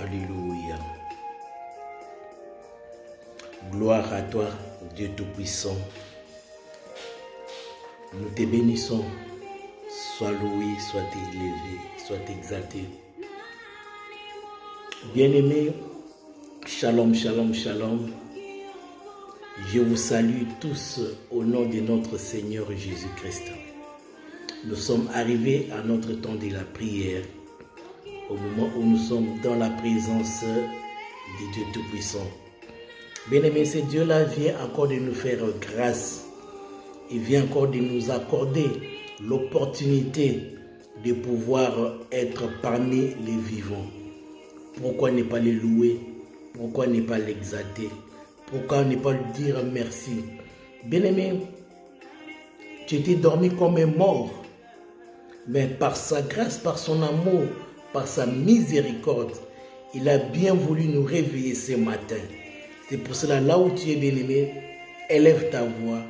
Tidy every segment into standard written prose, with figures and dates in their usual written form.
Alléluia. Gloire à toi, Dieu Tout-Puissant. Nous te bénissons. Sois loué, sois élevé, sois exalté. Bien-aimés, shalom, shalom, shalom. Je vous salue tous au nom de notre Seigneur Jésus-Christ. Nous sommes arrivés à notre temps de la prière, au moment où nous sommes dans la présence de Dieu Tout-Puissant. Bien-aimés, ce Dieu-là vient encore de nous faire grâce. Il vient encore de nous accorder l'opportunité de pouvoir être parmi les vivants. Pourquoi ne pas le louer? Pourquoi ne pas l'exalter? Pourquoi ne pas lui dire merci? Bien-aimé, tu étais dormi comme un mort, mais par sa grâce, par son amour, par sa miséricorde, il a bien voulu nous réveiller ce matin. C'est pour cela, là où tu es, bien-aimé, élève ta voix,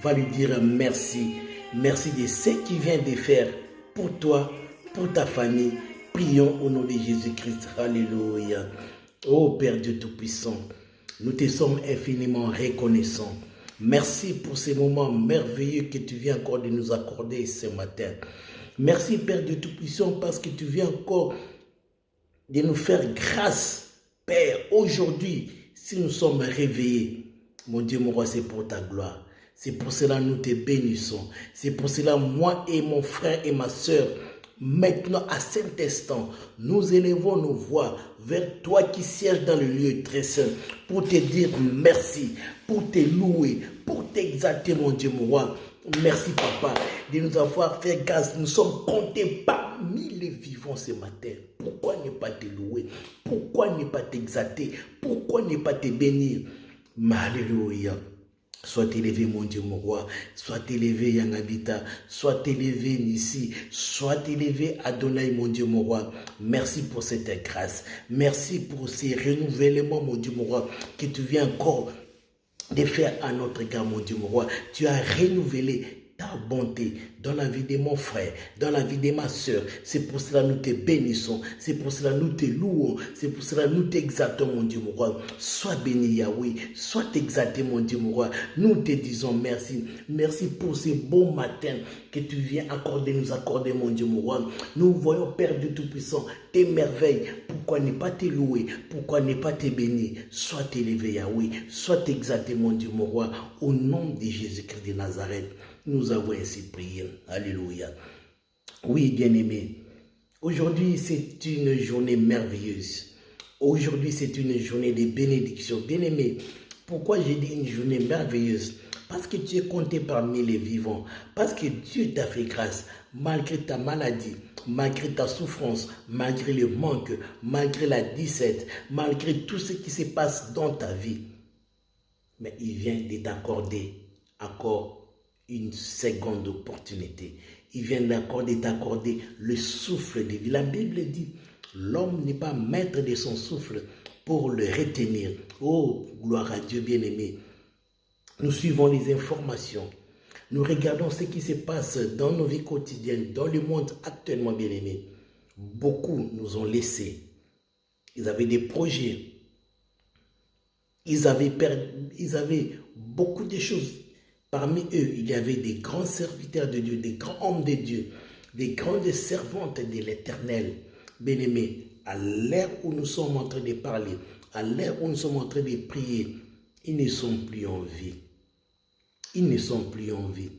va lui dire merci. Merci de ce qu'il vient de faire pour toi, pour ta famille. Prions au nom de Jésus-Christ. Alléluia. Ô Père Dieu Tout-Puissant, nous te sommes infiniment reconnaissants. Merci pour ces moments merveilleux que tu viens encore de nous accorder ce matin. Merci Père Dieu Tout-Puissant parce que tu viens encore de nous faire grâce. Père, aujourd'hui, si nous sommes réveillés, mon Dieu, mon roi, c'est pour ta gloire. C'est pour cela que nous te bénissons. C'est pour cela, moi et mon frère et ma soeur, maintenant, à cet instant, nous élevons nos voix vers toi qui sièges dans le lieu très saint pour te dire merci, pour te louer, pour t'exalter, mon Dieu, mon roi. Merci, Papa, de nous avoir fait grâce. Nous sommes comptés parmi les vivants ce matin. Pourquoi ne pas te louer? Pourquoi ne pas t'exalter? Pourquoi ne pas te bénir? Alléluia. Sois élevé, mon Dieu, mon roi. Sois élevé, Yangabita. Sois élevé, Nissi. Sois élevé, Adonai, mon Dieu, mon roi. Merci pour cette grâce. Merci pour ces renouvellements, mon Dieu, mon roi, que tu viens encore de faire à notre égard, mon Dieu, mon roi. Tu as renouvelé ta bonté dans la vie de mon frère, dans la vie de ma soeur. C'est pour cela que nous te bénissons. C'est pour cela que nous te louons. C'est pour cela que nous t'exaltons, mon Dieu, mon roi. Sois béni, Yahweh. Sois exalté, mon Dieu, mon roi. Nous te disons merci. Merci pour ces beaux matins que tu viens nous accorder, mon Dieu, mon roi. Nous voyons, Père Dieu Tout-Puissant, tes merveilles. Pourquoi ne pas te louer? Pourquoi ne pas te bénir? Sois élevé, Yahweh. Sois exalté, mon Dieu, mon roi. Au nom de Jésus-Christ de Nazareth, nous avons ainsi prié. Alléluia. Oui, bien-aimés, aujourd'hui c'est une journée merveilleuse. Aujourd'hui c'est une journée de bénédiction. Bien-aimés, pourquoi j'ai dit une journée merveilleuse? Parce que tu es compté parmi les vivants. Parce que Dieu t'a fait grâce. Malgré ta maladie, malgré ta souffrance, malgré le manque, malgré la disette, malgré tout ce qui se passe dans ta vie. Mais il vient de t'accorder encore une seconde opportunité. Il vient t'accorder le souffle de vie. La Bible dit, l'homme n'est pas maître de son souffle pour le retenir. Oh, gloire à Dieu bien-aimé. Nous suivons les informations. Nous regardons ce qui se passe dans nos vies quotidiennes, dans le monde actuellement bien-aimé. Beaucoup nous ont laissés. Ils avaient des projets. Ils avaient beaucoup de choses. Parmi eux, il y avait des grands serviteurs de Dieu, des grands hommes de Dieu, des grandes servantes de l'Éternel. Bien-aimés, à l'heure où nous sommes en train de parler, à l'heure où nous sommes en train de prier, ils ne sont plus en vie. Ils ne sont plus en vie.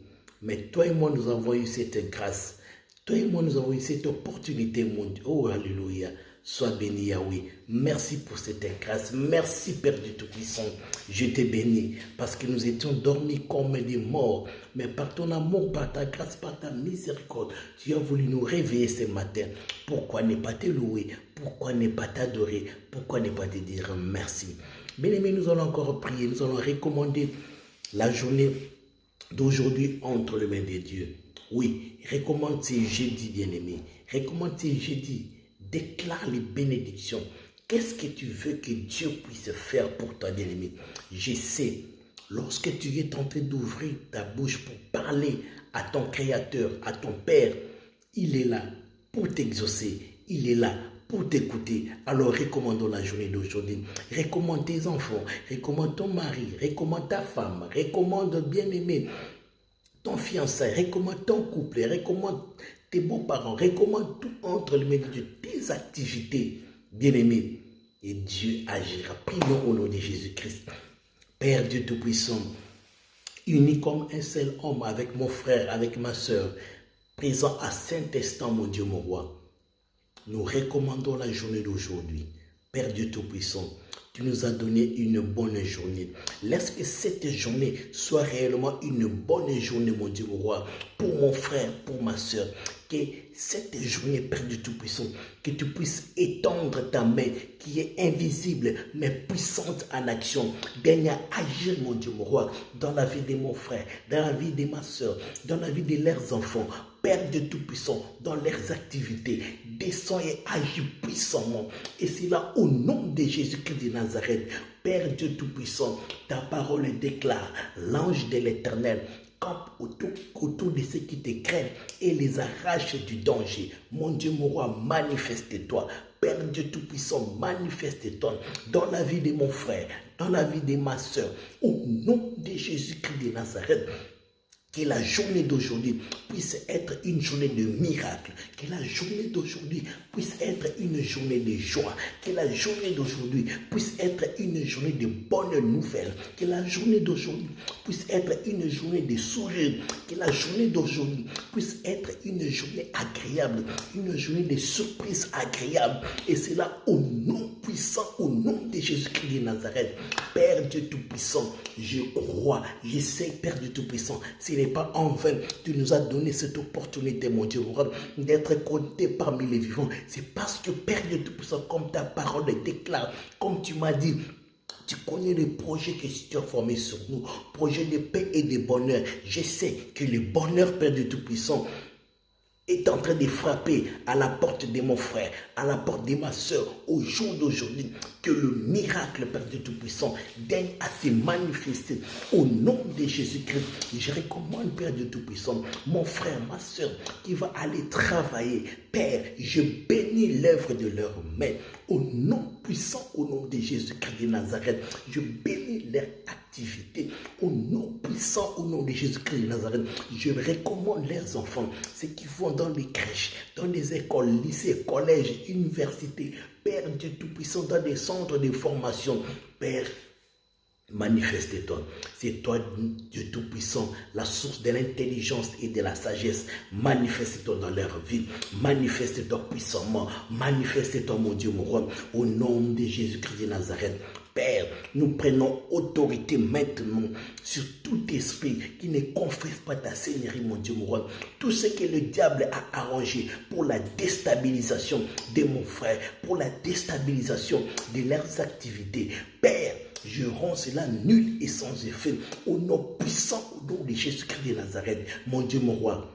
Mais toi et moi, nous avons eu cette grâce. Toi et moi, nous avons eu cette opportunité, mon Dieu. Oh, alléluia. Sois béni, Yahweh. Merci pour cette grâce. Merci, Père du Tout-Puissant. Je te bénis parce que nous étions dormis comme des morts. Mais par ton amour, par ta grâce, par ta miséricorde, tu as voulu nous réveiller ce matin. Pourquoi ne pas te louer? Pourquoi ne pas t'adorer? Pourquoi ne pas te dire merci? Bien-aimés, nous allons encore prier. Nous allons recommander la journée d'aujourd'hui entre les mains de Dieu. Oui, recommande ces jeudis, bien-aimés. Recommande ces jeudis. Déclare les bénédictions. Qu'est-ce que tu veux que Dieu puisse faire pour toi, bien-aimé? Je sais, lorsque tu es en train d'ouvrir ta bouche pour parler à ton Créateur, à ton Père, il est là pour t'exaucer. Il est là pour t'écouter. Alors recommandons la journée d'aujourd'hui. Recommande tes enfants, recommande ton mari, recommande ta femme, recommande bien-aimé, ton fiançailles, recommande ton couple, recommande tes beaux-parents, recommande tout entre les mains de Dieu, tes activités, bien-aimés. Et Dieu agira. Prions au nom de Jésus-Christ. Père Dieu Tout-Puissant, uni comme un seul homme avec mon frère, avec ma soeur, présent à Saint-Instant, mon Dieu, mon roi. Nous recommandons la journée d'aujourd'hui. Père Dieu Tout-Puissant, tu nous as donné une bonne journée. Laisse que cette journée soit réellement une bonne journée, mon Dieu, mon roi, pour mon frère, pour ma soeur. Que cette journée, Père Dieu Tout-Puissant, que tu puisses étendre ta main qui est invisible mais puissante en action. Daigne agir, mon Dieu, mon roi, dans la vie de mon frère, dans la vie de ma soeur, dans la vie de leurs enfants. Père Dieu Tout-Puissant, dans leurs activités, descends et agis puissamment. Et c'est là, au nom de Jésus-Christ de Nazareth, Père Dieu Tout-Puissant, ta parole déclare, l'ange de l'Éternel campe autour de ceux qui te craignent et les arrache du danger. Mon Dieu, mon roi, manifeste-toi. Père Dieu Tout-Puissant, manifeste-toi dans la vie de mon frère, dans la vie de ma soeur, au nom de Jésus-Christ de Nazareth. Que la journée d'aujourd'hui puisse être une journée de miracle. Que la journée d'aujourd'hui puisse être une journée de joie. Que la journée d'aujourd'hui puisse être une journée de bonnes nouvelles. Que la journée d'aujourd'hui puisse être une journée de sourire. Que la journée d'aujourd'hui puisse être une journée agréable. Une journée de surprise agréable. Et c'est là au nom puissant, au nom de Jésus-Christ de Nazareth. Père Dieu Tout-Puissant, je crois, je sais, Père Dieu Tout-Puissant, s'il n'est pas en vain, tu nous as donné cette opportunité, mon Dieu, d'être compté parmi les vivants. C'est parce que, Père Dieu Tout-Puissant, comme ta parole déclare, comme tu m'as dit, tu connais les projets que tu as formés sur nous, projets de paix et de bonheur. Je sais que le bonheur, Père Dieu Tout-Puissant, est en train de frapper à la porte de mon frère, à la porte de ma soeur, au jour d'aujourd'hui, que le miracle, Père Dieu Tout-Puissant, daigne à se manifester au nom de Jésus-Christ. Je recommande, Père Dieu Tout-Puissant, mon frère, ma soeur, qui va aller travailler. Père, je bénis l'œuvre de leurs mains. Au nom puissant, au nom de Jésus-Christ de Nazareth, je bénis leur activité. Au nom puissant, au nom de Jésus-Christ de Nazareth, je recommande leurs enfants, ceux qui vont dans les crèches, dans les écoles, lycées, collèges, universités. Père Dieu Tout-Puissant, dans des centres de formation. Père, manifeste-toi. C'est toi, Dieu Tout-Puissant, la source de l'intelligence et de la sagesse. Manifeste-toi dans leur vie. Manifeste-toi puissamment. Manifeste-toi, mon Dieu, mon roi, au nom de Jésus-Christ de Nazareth. Père, nous prenons autorité maintenant sur tout esprit qui ne confesse pas ta Seigneurie, mon Dieu, mon roi. Tout ce que le diable a arrangé pour la déstabilisation de mon frère, pour la déstabilisation de leurs activités. Père, je rends cela nul et sans effet au nom puissant, au nom de Jésus-Christ de Nazareth. Mon Dieu, mon roi,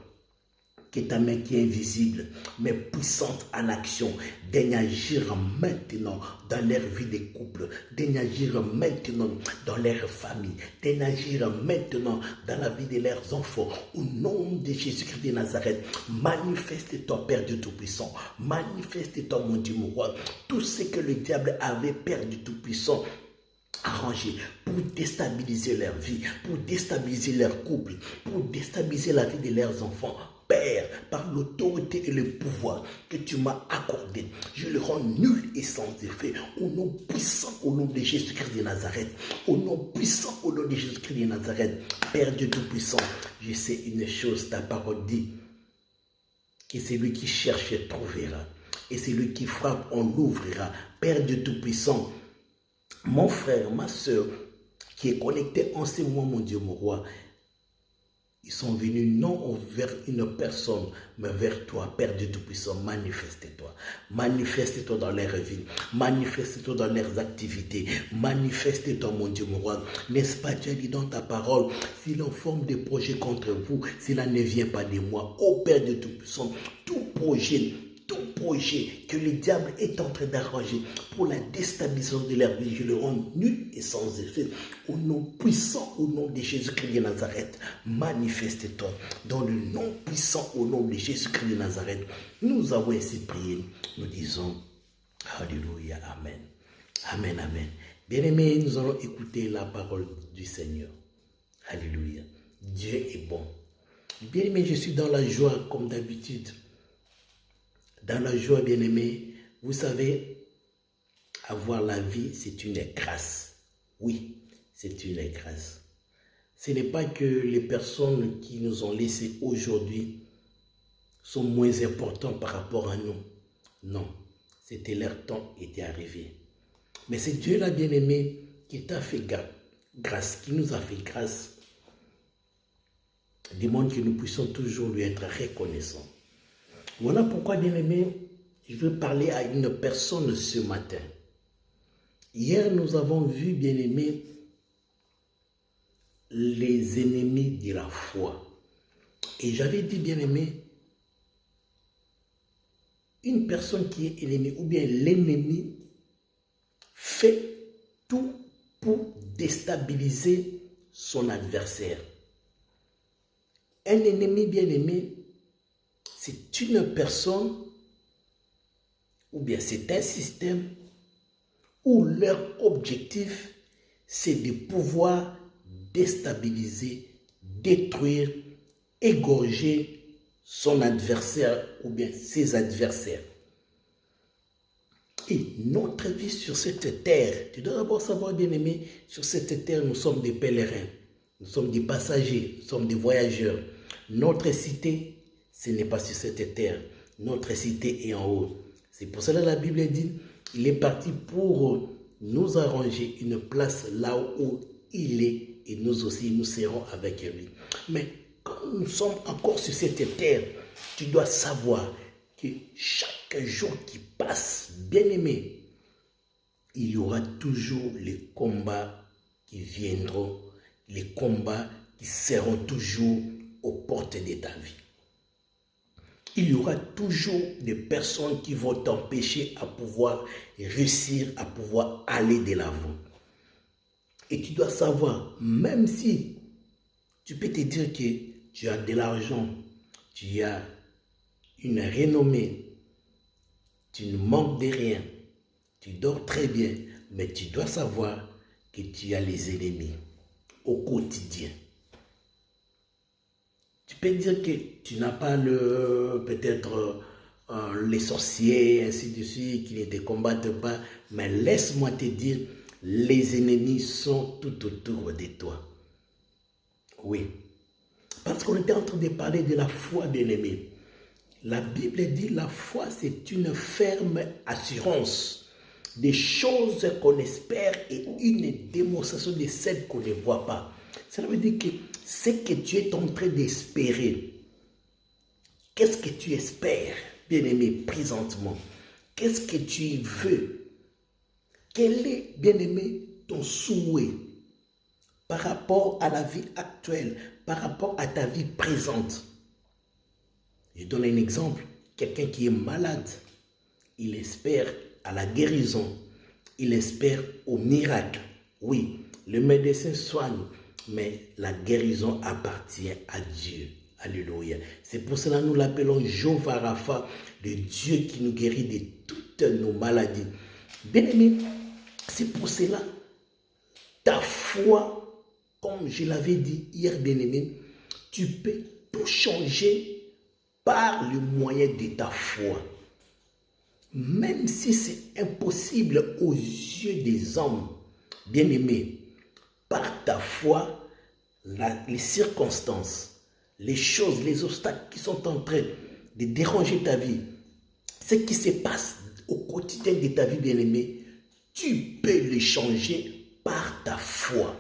que ta main qui est invisible, mais puissante en action, daigne agir maintenant dans leur vie de couple, daigne agir maintenant dans leur famille, daigne agir maintenant dans la vie de leurs enfants. Au nom de Jésus-Christ de Nazareth, manifeste-toi, Père Dieu Tout-Puissant, manifeste-toi, mon Dieu, mon roi. Tout ce que le diable avait, Père Dieu Tout-Puissant, arrangé pour déstabiliser leur vie, pour déstabiliser leur couple, pour déstabiliser la vie de leurs enfants. Père, par l'autorité et le pouvoir que tu m'as accordé, je le rends nul et sans effet. Au nom puissant, au nom de Jésus-Christ de Nazareth. Au nom puissant, au nom de Jésus-Christ de Nazareth. Père Dieu Tout-Puissant, je sais une chose, ta parole dit que celui qui cherche trouvera. Et celui qui frappe, on l'ouvrira. Père Dieu Tout-Puissant, mon frère, ma soeur, qui est connecté en ce moment, mon Dieu, mon roi, ils sont venus non vers une personne, mais vers toi, Père Dieu Tout-Puissant. Manifeste-toi. Manifeste-toi dans leur vie. Manifeste-toi dans leurs activités. Manifeste-toi, mon Dieu, mon roi. N'est-ce pas, tu as dit dans ta parole, si l'on forme des projets contre vous, cela ne vient pas de moi. Ô Père Dieu Tout-Puissant, tout projet que le diable est en train d'arranger pour la déstabilisation de leur vie, je le rends nul et sans effet. Au nom puissant, au nom de Jésus-Christ de Nazareth, manifeste-toi. Dans le nom puissant, au nom de Jésus-Christ de Nazareth, nous avons ainsi prié. Nous disons Alléluia, amen. Amen, amen. Bien-aimés, nous allons écouter la parole du Seigneur. Alléluia. Dieu est bon. Bien-aimés, je suis dans la joie comme d'habitude. Dans la joie, bien-aimés, vous savez, avoir la vie, c'est une grâce. Oui, c'est une grâce. Ce n'est pas que les personnes qui nous ont laissés aujourd'hui sont moins importantes par rapport à nous. Non, c'était leur temps était arrivé. Mais c'est Dieu là, bien-aimé, qui t'a fait grâce, qui nous a fait grâce. Demande que nous puissions toujours lui être reconnaissants. Voilà pourquoi, bien-aimé, je veux parler à une personne ce matin. Hier, nous avons vu, bien-aimé, les ennemis de la foi. Et j'avais dit, bien-aimé, une personne qui est ennemie, ou bien l'ennemi, fait tout pour déstabiliser son adversaire. Un ennemi bien-aimé, c'est une personne, ou bien c'est un système, où leur objectif, c'est de pouvoir déstabiliser, détruire, égorger son adversaire, ou bien ses adversaires. Et notre vie sur cette terre, tu dois d'abord savoir, bien-aimé, sur cette terre, nous sommes des pèlerins, nous sommes des passagers, nous sommes des voyageurs. Notre cité, ce n'est pas sur cette terre. Notre cité est en haut. C'est pour cela que la Bible dit, il est parti pour nous arranger une place là où il est, et nous aussi, nous serons avec lui. Mais quand nous sommes encore sur cette terre, tu dois savoir que chaque jour qui passe, bien-aimé, il y aura toujours les combats qui viendront, les combats qui seront toujours aux portes de ta vie. Il y aura toujours des personnes qui vont t'empêcher à pouvoir réussir, à pouvoir aller de l'avant. Et tu dois savoir, même si tu peux te dire que tu as de l'argent, tu as une renommée, tu ne manques de rien, tu dors très bien, mais tu dois savoir que tu as les ennemis au quotidien. Tu peux dire que tu n'as pas peut-être les sorciers, ainsi de suite, qui ne te combattent pas, mais laisse-moi te dire, les ennemis sont tout autour de toi. Oui. Parce qu'on était en train de parler de la foi, bien-aimé. La Bible dit la foi, c'est une ferme assurance des choses qu'on espère et une démonstration de celles qu'on ne voit pas. Ça veut dire que ce que tu es en train d'espérer, qu'est-ce que tu espères, bien-aimé, présentement? Qu'est-ce que tu veux? Quel est, bien-aimé, ton souhait par rapport à la vie actuelle, par rapport à ta vie présente? Je donne un exemple. Quelqu'un qui est malade, il espère à la guérison, il espère au miracle. Oui, le médecin soigne, mais la guérison appartient à Dieu. Alléluia. C'est pour cela que nous l'appelons Jéhovah Rapha, le Dieu qui nous guérit de toutes nos maladies. Bien-aimé, c'est pour cela, ta foi, comme je l'avais dit hier, bien-aimé, tu peux tout changer par le moyen de ta foi. Même si c'est impossible aux yeux des hommes, bien-aimés, par ta foi, les circonstances, les choses, les obstacles qui sont en train de déranger ta vie, ce qui se passe au quotidien de ta vie, bien-aimée, tu peux les changer par ta foi.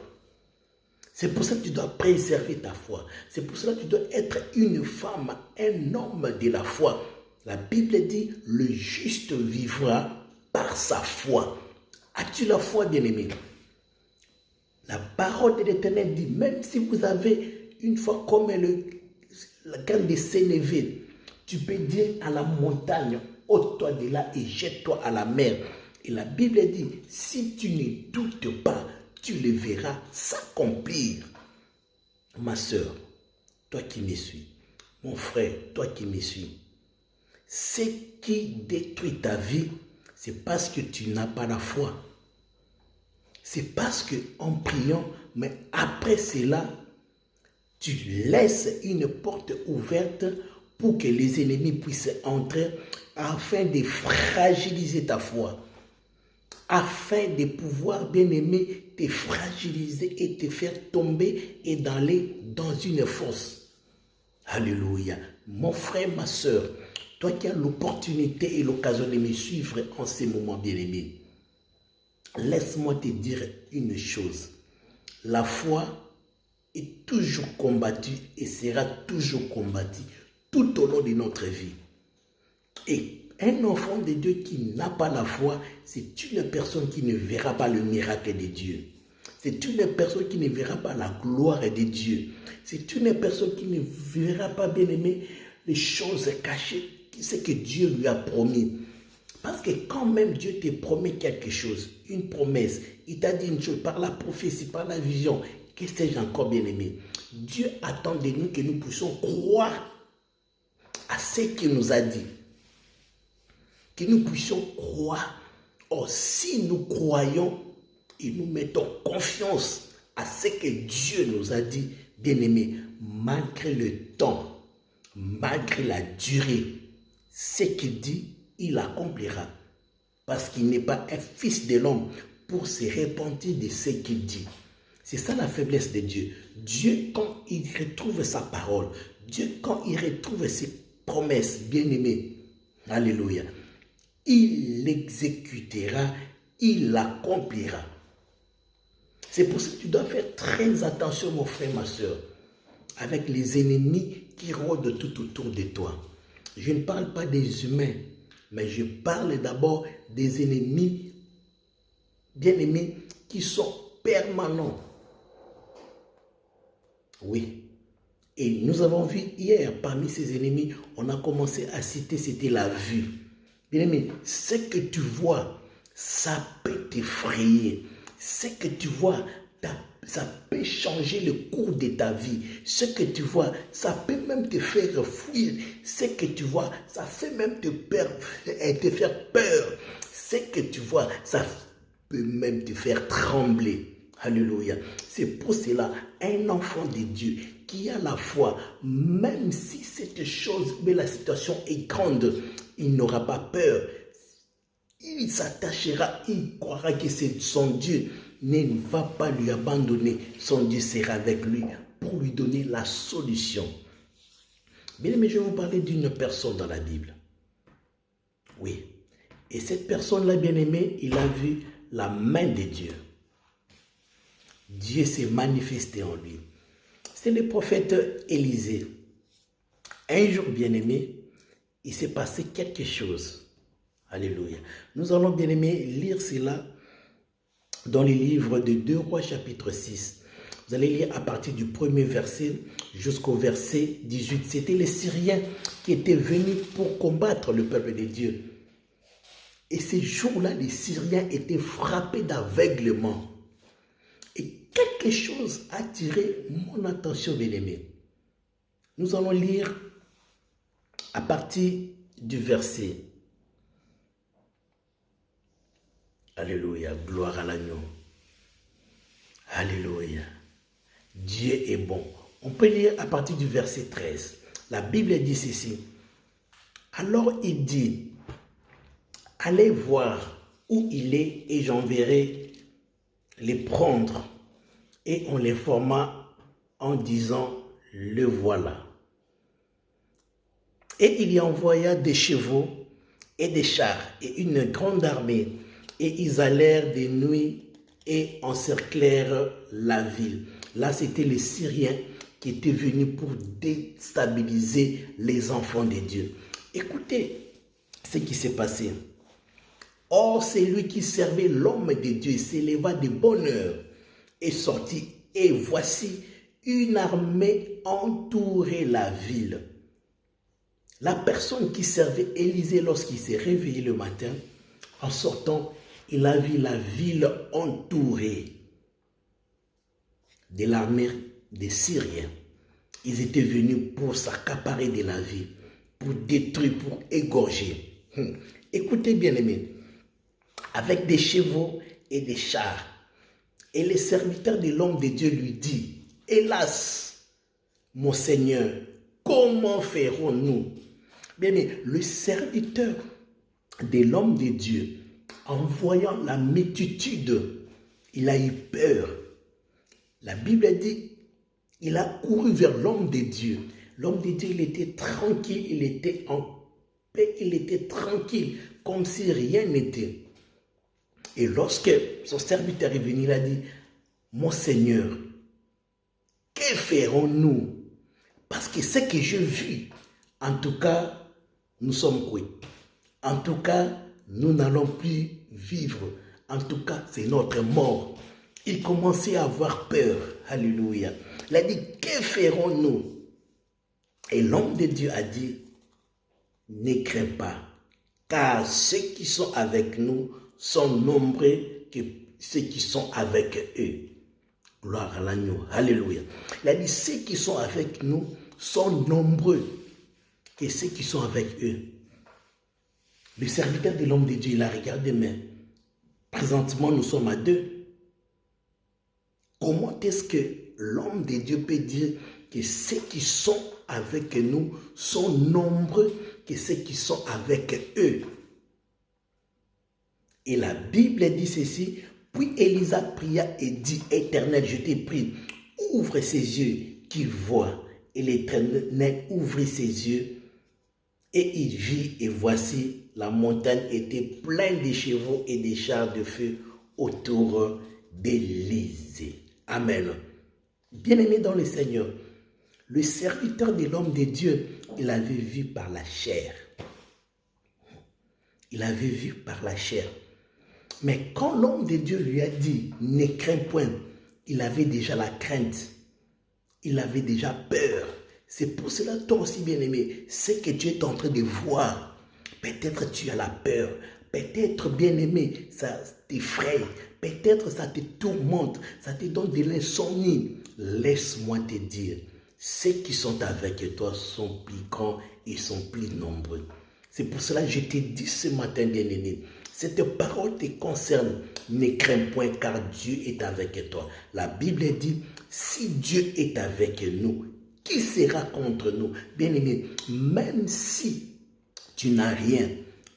C'est pour ça que tu dois préserver ta foi. C'est pour cela que tu dois être une femme, un homme de la foi. La Bible dit, le juste vivra par sa foi. As-tu la foi, bien-aimé? La parole de l'Éternel dit, même si vous avez une foi comme la grande de Sénévé, tu peux dire à la montagne, ôte-toi de là et jette-toi à la mer. Et la Bible dit, si tu ne doutes pas, tu le verras s'accomplir. Ma soeur, toi qui me suis, mon frère, toi qui me suis, ce qui détruit ta vie, c'est parce que tu n'as pas la foi. C'est parce qu'en priant, mais après cela, tu laisses une porte ouverte pour que les ennemis puissent entrer afin de fragiliser ta foi. Afin de pouvoir, bien aimé, te fragiliser et te faire tomber et d'aller dans une fosse. Alléluia. Mon frère, ma soeur, toi qui as l'opportunité et l'occasion de me suivre en ces moments, bien aimé, laisse-moi te dire une chose. La foi est toujours combattue et sera toujours combattue tout au long de notre vie. Et un enfant de Dieu qui n'a pas la foi, c'est une personne qui ne verra pas le miracle de Dieu. C'est une personne qui ne verra pas la gloire de Dieu. C'est une personne qui ne verra pas, bien aimé, les choses cachées, ce que Dieu lui a promis. Parce que quand même Dieu te promet quelque chose, une promesse, il t'a dit une chose par la prophétie, par la vision, que sais-je encore, bien aimé. Dieu attend de nous que nous puissions croire à ce qu'il nous a dit. Que nous puissions croire. Or, si nous croyons et nous mettons confiance à ce que Dieu nous a dit, bien-aimés, malgré le temps, malgré la durée, ce qu'il dit, il accomplira. Parce qu'il n'est pas un fils de l'homme pour se repentir de ce qu'il dit. C'est ça la faiblesse de Dieu. Dieu, quand il retrouve sa parole, Dieu, quand il retrouve ses promesses, bien-aimés, alléluia, il l'exécutera, il l'accomplira. C'est pour ça que tu dois faire très attention, mon frère, ma soeur, avec les ennemis qui rôdent tout autour de toi. Je ne parle pas des humains, mais je parle d'abord des ennemis, bien-aimés, qui sont permanents. Oui. Et nous avons vu hier, parmi ces ennemis, on a commencé à citer, c'était la vue. Bien-aimé, ce que tu vois, ça peut t'effrayer. Ce que tu vois, ça peut changer le cours de ta vie. Ce que tu vois, ça peut même te faire fuir. Ce que tu vois, ça fait même te faire peur. Ce que tu vois, ça peut même te faire trembler. Alléluia. C'est pour cela, un enfant de Dieu qui a la foi, même si cette chose, mais la situation est grande, il n'aura pas peur. Il s'attachera, il croira que c'est son Dieu. Ne va pas lui abandonner. Son Dieu sera avec lui pour lui donner la solution. Bien aimé, je vais vous parler d'une personne dans la Bible. Oui. Et cette personne-là, bien aimé, il a vu la main de Dieu. Dieu s'est manifesté en lui. C'est le prophète Élisée. Un jour, bien aimé, il s'est passé quelque chose. Alléluia. Nous allons, bien aimé, lire cela dans le livre de 2 Rois chapitre 6. Vous allez lire à partir du premier verset jusqu'au verset 18. C'était les Syriens qui étaient venus pour combattre le peuple de Dieu. Et ces jours-là, les Syriens étaient frappés d'aveuglement. Et quelque chose a attiré mon attention, bien-aimé. Nous allons lire à partir du verset. Alléluia, gloire à l'agneau. Alléluia. Dieu est bon. On peut lire à partir du verset 13. La Bible dit ceci. Alors il dit, allez voir où il est et j'enverrai les prendre. Et on les forma en disant, le voilà. Et il y envoya des chevaux et des chars et une grande armée. Et ils allèrent de nuit et encerclèrent la ville. Là, c'était les Syriens qui étaient venus pour déstabiliser les enfants de Dieu. Écoutez ce qui s'est passé. Or, celui qui servait l'homme de Dieu s'éleva de bonne heure et sortit. Et voici, une armée entourait la ville. La personne qui servait Élisée lorsqu'il s'est réveillé le matin, en sortant, il a vu la ville entourée de l'armée des Syriens. Ils étaient venus pour s'accaparer de la ville, pour détruire, pour égorger. Écoutez bien aimés, avec des chevaux et des chars. Et les serviteurs de l'homme de Dieu lui dit, hélas, mon Seigneur, comment ferons-nous? Bien, mais le serviteur de l'homme de Dieu, en voyant la multitude, il a eu peur. La Bible dit, il a couru vers l'homme de Dieu. L'homme de Dieu, il était tranquille, il était en paix, il était tranquille, comme si rien n'était. Et lorsque son serviteur est venu, il a dit, mon Seigneur, que ferons-nous? Parce que ce que j'ai vu, en tout cas, nous sommes cuits. En tout cas, nous n'allons plus vivre. En tout cas, c'est notre mort. Il commençait à avoir peur. Alléluia. Il a dit, que ferons-nous? Et l'homme de Dieu a dit, ne crains pas, car ceux qui sont avec nous sont nombreux que ceux qui sont avec eux. Gloire à l'agneau. Alléluia. Il a dit, ceux qui sont avec nous sont nombreux que ceux qui sont avec eux. Le serviteur de l'homme de Dieu, il a regardé, mais présentement, nous sommes à 2. Comment est-ce que l'homme de Dieu peut dire que ceux qui sont avec nous sont nombreux que ceux qui sont avec eux? Et la Bible dit ceci, puis Élisa pria et dit, Éternel, je t'ai prie, ouvre ses yeux qu'il voit. Et l'Éternel ouvrit ses yeux et il vit, et voici, la montagne était pleine de chevaux et de chars de feu autour d'Élysée. Amen. Bien-aimé dans le Seigneur, le serviteur de l'homme de Dieu, il avait vu par la chair. Il avait vu par la chair. Mais quand l'homme de Dieu lui a dit, ne crains point, il avait déjà la crainte. Il avait déjà peur. C'est pour cela, toi aussi, bien-aimé, ce que tu es en train de voir, peut-être tu as la peur. Peut-être, bien-aimé, ça t'effraie. Peut-être ça te tourmente. Ça te donne de l'insomnie. Laisse-moi te dire, ceux qui sont avec toi sont plus grands et sont plus nombreux. C'est pour cela que je te dis ce matin, bien-aimé, cette parole te concerne. Ne crains point car Dieu est avec toi. La Bible dit, si Dieu est avec nous, qui sera contre nous? Bien-aimé, même si tu n'as rien,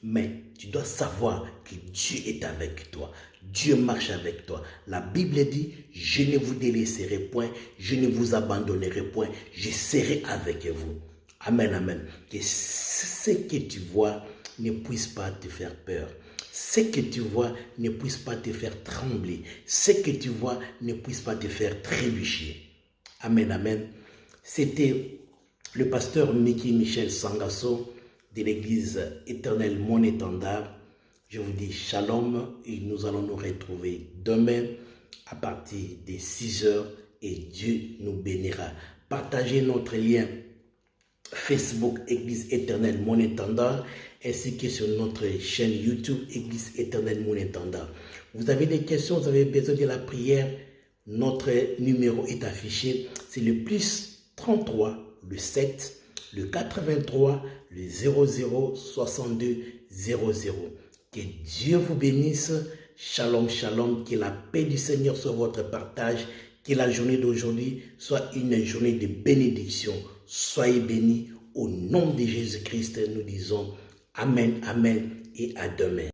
mais tu dois savoir que Dieu est avec toi. Dieu marche avec toi. La Bible dit, je ne vous délaisserai point, je ne vous abandonnerai point, je serai avec vous. Amen, amen. Que ce que tu vois ne puisse pas te faire peur. Ce que tu vois ne puisse pas te faire trembler. Ce que tu vois ne puisse pas te faire trébucher. Amen, amen. C'était le pasteur Mickey Michel Sangasso de l'église Éternel Mon Étendard. Je vous dis shalom et nous allons nous retrouver demain à partir des 6 heures et Dieu nous bénira. Partagez notre lien Facebook Église Éternelle Mon Étendard ainsi que sur notre chaîne YouTube Église Éternelle Mon Étendard. Vous avez des questions, vous avez besoin de la prière, notre numéro est affiché. C'est le +33, le 7, le 83, le 00 62 00. Que Dieu vous bénisse. Shalom, shalom. Que la paix du Seigneur soit votre partage. Que la journée d'aujourd'hui soit une journée de bénédiction. Soyez bénis. Au nom de Jésus-Christ, nous disons Amen, Amen et à demain.